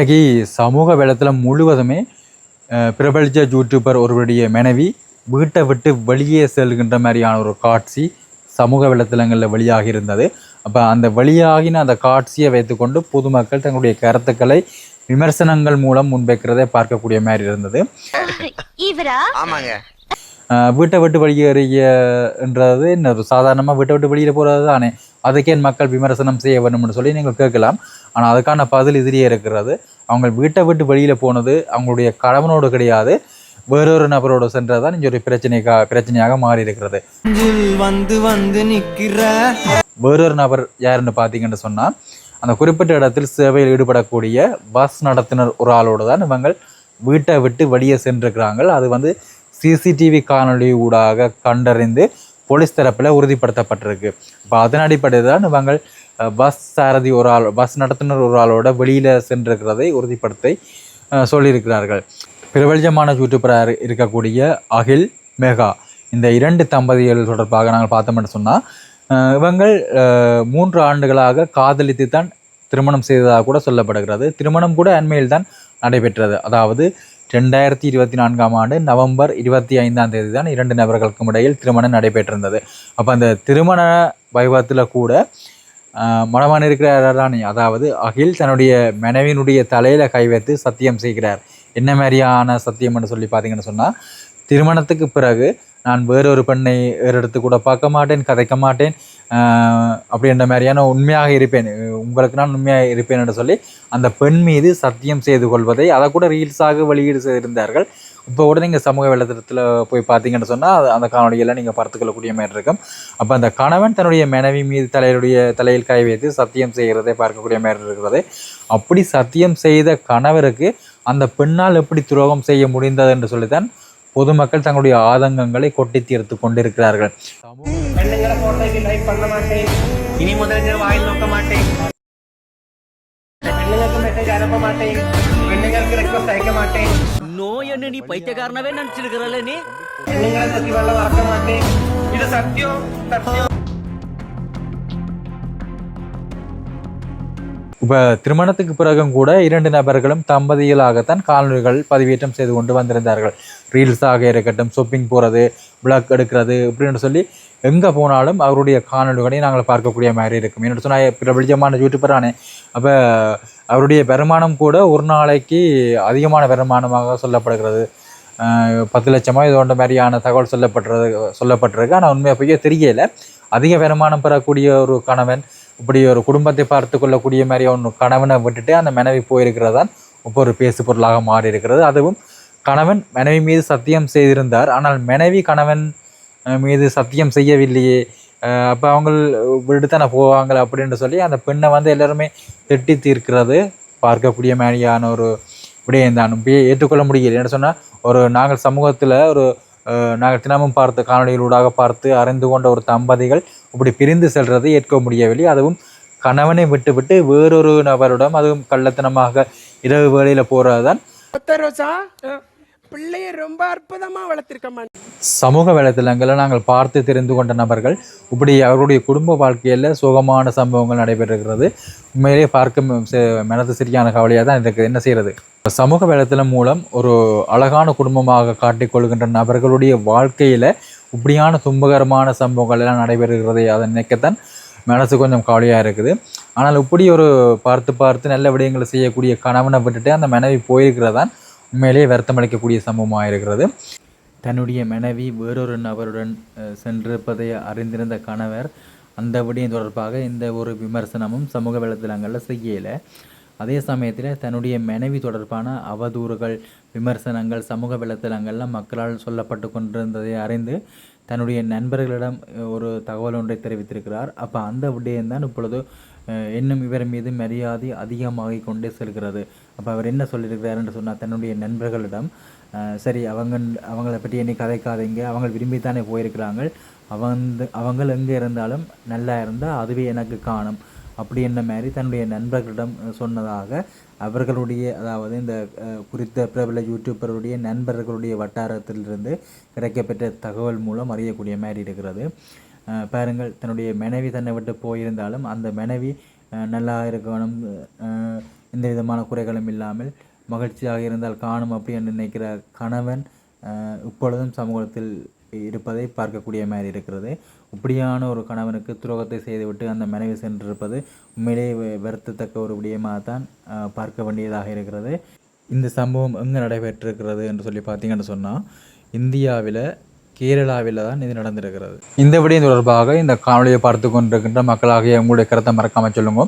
இன்றைக்கி சமூக வலைத்தளம் முழுவதுமே பிரபலித்த யூடியூபர் ஒருவருடைய மனைவி வீட்டை விட்டு வெளியே செல்கின்ற மாதிரியான ஒரு காட்சி சமூக வலைத்தளங்களில் வெளியாகி இருந்தது. அப்போ அந்த வெளியாகின அந்த காட்சியை வைத்துக்கொண்டு பொதுமக்கள் தங்களுடைய கருத்துக்களை விமர்சனங்கள் மூலம் முன்வைக்கிறதை பார்க்கக்கூடிய மாதிரி இருந்தது. வீட்டை விட்டு வெளியேறியன்றது என்ன, சாதாரணமாக வீட்டை விட்டு வெளியில் போகிறது தானே, அதுக்கே மக்கள் விமர்சனம் செய்ய வேணும்னு சொல்லி நீங்கள் கேட்கலாம். ஆனால் அதுக்கான பதில் இதுலேயே இருக்கிறது. அவங்க வீட்டை விட்டு வெளியில் போனது அவங்களுடைய கணவனோடு கிடையாது, வேறொரு நபரோடு சென்றது தான் இங்கே ஒரு பிரச்சனையாக மாறி இருக்கிறது. வேறொரு நபர் யாருன்னு பார்த்தீங்கன்னு சொன்னால், அந்த குறிப்பிட்ட இடத்தில் சேவையில் ஈடுபடக்கூடிய பஸ் நடத்துனர் ஒரு ஆளோடு தான் இவங்க வீட்டை விட்டு வெளியே சென்றிருக்கிறாங்க. அது சிசிடிவி காணொலி ஊடாக கண்டறிந்து போலீஸ் தரப்பில் உறுதிப்படுத்தப்பட்டிருக்கு. இப்போ அதன் அடிப்படையில் தான் இவங்க பஸ் சாரதி ஒரு ஆள், பஸ் நடத்துனர் ஒரு ஆளோட வெளியில் சென்றிருக்கிறதை உறுதிப்படுத்தி சொல்லியிருக்கிறார்கள். பிரபலமான யூடியூபராக இருக்கக்கூடிய அகில் மேகா, இந்த இரண்டு தம்பதிகள் தொடர்பாக நாங்கள் பார்த்தோம்னு சொன்னால், இவங்கள் 3 ஆண்டுகளாக காதலித்து தான் திருமணம் செய்ததாக கூட சொல்லப்படுகிறது. திருமணம் கூட அண்மையில் தான் நடைபெற்றது. அதாவது 2024ஆம் ஆண்டு நவம்பர் 25ஆம் தேதி தான் 2 நபர்களுக்கும் இடையில் திருமணம் நடைபெற்றிருந்தது. அப்போ அந்த திருமண வைபவத்தில் கூட மணவான் இருக்கிறாரானே, அதாவது அகில் தன்னுடைய மனைவியினுடைய தலையில் கை வைத்து சத்தியம் செய்கிறார். என்ன மாதிரியான சத்தியம் என்று சொல்லி பார்த்தீங்கன்னு சொன்னால், திருமணத்துக்கு பிறகு நான் வேறொரு பெண்ணை எடுத்து கூட பார்க்க மாட்டேன், கதைக்க மாட்டேன், அப்படின்ற மாதிரியான உண்மையாக இருப்பேன், உங்களுக்கு நான் உண்மையாக இருப்பேன் என்று சொல்லி அந்த பெண் மீது சத்தியம் செய்து கொள்வதை அதை கூட ரீல்ஸாக வெளியீடு செய்திருந்தார்கள். இப்போ கூட நீங்கள் சமூக வலைத்தளத்தில் போய் பார்த்தீங்கன்னு சொன்னால் அந்த காணொலியெல்லாம் நீங்கள் பார்த்துக்கொள்ளக்கூடிய மாதிரி இருக்கும். அப்போ அந்த கணவன் தன்னுடைய மனைவி மீது தலையில் கை வைத்து சத்தியம் செய்கிறதை பார்க்கக்கூடிய மாதிரி இருக்கிறது. அப்படி சத்தியம் செய்த கணவருக்கு அந்த பெண்ணால் எப்படி துரோகம் செய்ய முடிந்தது என்று சொல்லித்தான் பொதுமக்கள் தங்களுடைய ஆதங்கங்களை கொட்டி தீர்த்து கொண்டிருக்கிறார்கள். நோயன்னு நீ பைத்தியக்காரனவே நினைச்சிருக்கிறல்ல நீ. இது சத்தியம் சத்தியம். இப்போ திருமணத்துக்கு பிறகும் கூட 2 நபர்களும் தம்பதிகளாகத்தான் காணொலிகள் பதிவேற்றம் செய்து கொண்டு வந்திருந்தார்கள். ரீல்ஸாக இருக்கட்டும், ஷாப்பிங் போகிறது, விளாக் எடுக்கிறது, இப்படின்னு சொல்லி எங்கே போனாலும் அவருடைய காணொலிகளை நாங்கள் பார்க்கக்கூடிய மாதிரி இருக்கும். என்னோட சொன்னால் பிரபலமான யூடியூபரானே, அப்போ அவருடைய வருமானம் கூட ஒரு நாளைக்கு அதிகமான வருமானமாக சொல்லப்படுகிறது. 10 லட்சமோ இது ஒன்ற மாதிரியான தகவல் சொல்லப்பட்டிருக்கு. ஆனால் உண்மையாக போய் தெரியலை. அதிக வருமானம் பெறக்கூடிய ஒரு கணவன் இப்படி ஒரு குடும்பத்தை பார்த்து கொள்ளக்கூடிய மாதிரி ஒன்று கணவனை விட்டுட்டு அந்த மனைவி போயிருக்கிறதான் இப்போ ஒரு பேசு பொருளாக மாறி இருக்கிறது. அதுவும் கணவன் மனைவி மீது சத்தியம் செய்திருந்தார், ஆனால் மனைவி கணவன் மீது சத்தியம் செய்யவில்லையே, அப்போ அவங்க விட்டுத்தானே போவாங்க அப்படின்னு சொல்லி அந்த பெண்ணை எல்லாருமே திட்டி தீர்க்கிறது பார்க்கக்கூடிய மாதிரியான ஒரு விடயம்தான். ஏற்றுக்கொள்ள முடியல. என்ன சொன்னால், நாங்கள் சமூகத்தில் நாங்கள் தினமும் பார்த்து காணொலிகளூடாக பார்த்து அறிந்து கொண்ட ஒரு தம்பதிகள் இப்படி பிரிந்து செல்றதை ஏற்க முடியவில்லை. அதுவும் கணவனை விட்டு வேறொரு நபரிடம், அதுவும் கள்ளத்தனமாக இரவு வேளையில் போகிறது தான். பிள்ளைய ரொம்ப அற்புதமா வளர்த்திருக்கமா. சமூக வலைத்தளங்களில் நாங்கள் பார்த்து தெரிந்து கொண்ட நபர்கள் இப்படி அவருடைய குடும்ப வாழ்க்கையில் சுகமான சம்பவங்கள் நடைபெறுகிறது. உண்மையிலேயே பார்க்க மனது சரியான கவலையாக தான் இதுக்கு என்ன செய்கிறது. சமூக வலைத்தளம் மூலம் ஒரு அழகான குடும்பமாக காட்டிக்கொள்கின்ற நபர்களுடைய வாழ்க்கையில் இப்படியான துன்பகரமான சம்பவங்கள் எல்லாம் நடைபெறுகிறது. அதை நினைக்கத்தான் மனசு கொஞ்சம் கவலையாக இருக்குது. ஆனால் இப்படி ஒரு பார்த்து நல்ல விடயங்களை செய்யக்கூடிய கணவனை விட்டுட்டு அந்த மனைவி போயிருக்கிறதான் உண்மையிலேயே வருத்தமளிக்கக்கூடிய சம்பவமாக இருக்கிறது. தன்னுடைய மனைவி வேறொரு நபருடன் சென்றிருப்பதை அறிந்திருந்த கணவர் அந்த விடயம் தொடர்பாக எந்த ஒரு விமர்சனமும் சமூக வலைத்தளங்களில் செய்யலை. அதே சமயத்தில் தன்னுடைய மனைவி தொடர்பான அவதூறுகள், விமர்சனங்கள் சமூக வலைத்தளங்களில் மக்களால் சொல்லப்பட்டு கொண்டிருந்ததை அறிந்து தன்னுடைய நண்பர்களிடம் ஒரு தகவல் ஒன்றை தெரிவித்திருக்கிறார். அப்போ அந்த விடயம்தான் இப்பொழுது இன்னும் இவர் மீது மரியாதை அதிகமாகி கொண்டே செல்கிறது. அப்போ அவர் என்ன சொல்லியிருக்கிறாருன்னு சொன்னால், தன்னுடைய நண்பர்களிடம் சரி அவங்கள பற்றி என்னை கதைக்காதீங்க, அவங்க விரும்பித்தானே போயிருக்கிறாங்க, அவங்க எங்கே இருந்தாலும் நல்லா இருந்தால் அதுவே எனக்கு காணும் அப்படி என்ன மாதிரி தன்னுடைய நண்பர்களிடம் சொன்னதாக அவர்களுடைய, அதாவது இந்த குறித்த பிரபல யூடியூபருடைய நண்பர்களுடைய வட்டாரத்திலிருந்து கிடைக்கப்பெற்ற தகவல் மூலம் அறியக்கூடிய மாதிரி இருக்கிறது. பாருங்கள், தன்னுடைய மனைவி தன்னை விட்டு போயிருந்தாலும் அந்த மனைவி நல்லா இருக்கணும், எந்த விதமான குறைகளும் இல்லாமல் மகிழ்ச்சியாக இருந்தால் காணும் அப்படி என்று நினைக்கிற கணவன் இப்பொழுதும் சமூகத்தில் இருப்பதை பார்க்கக்கூடிய மாதிரி இருக்கிறது. இப்படியான ஒரு கணவனுக்கு துரோகத்தை செய்துவிட்டு அந்த மனைவி சென்றிருப்பது உண்மையிலேயே வருத்தத்தக்க ஒரு விடயமாக தான் பார்க்க வேண்டியதாக இருக்கிறது. இந்த சம்பவம் எங்கே நடைபெற்றிருக்கிறது என்று சொல்லி பார்த்தீங்கன்னு சொன்னால் இந்தியாவில் கேரளாவில் தான் இது நடந்திருக்கிறது. இந்த விடயம் தொடர்பாக இந்த காணொலியை பார்த்து கொண்டிருக்கின்ற மக்களாகிய உங்களுடைய கருத்தை மறக்காமல் சொல்லுங்க.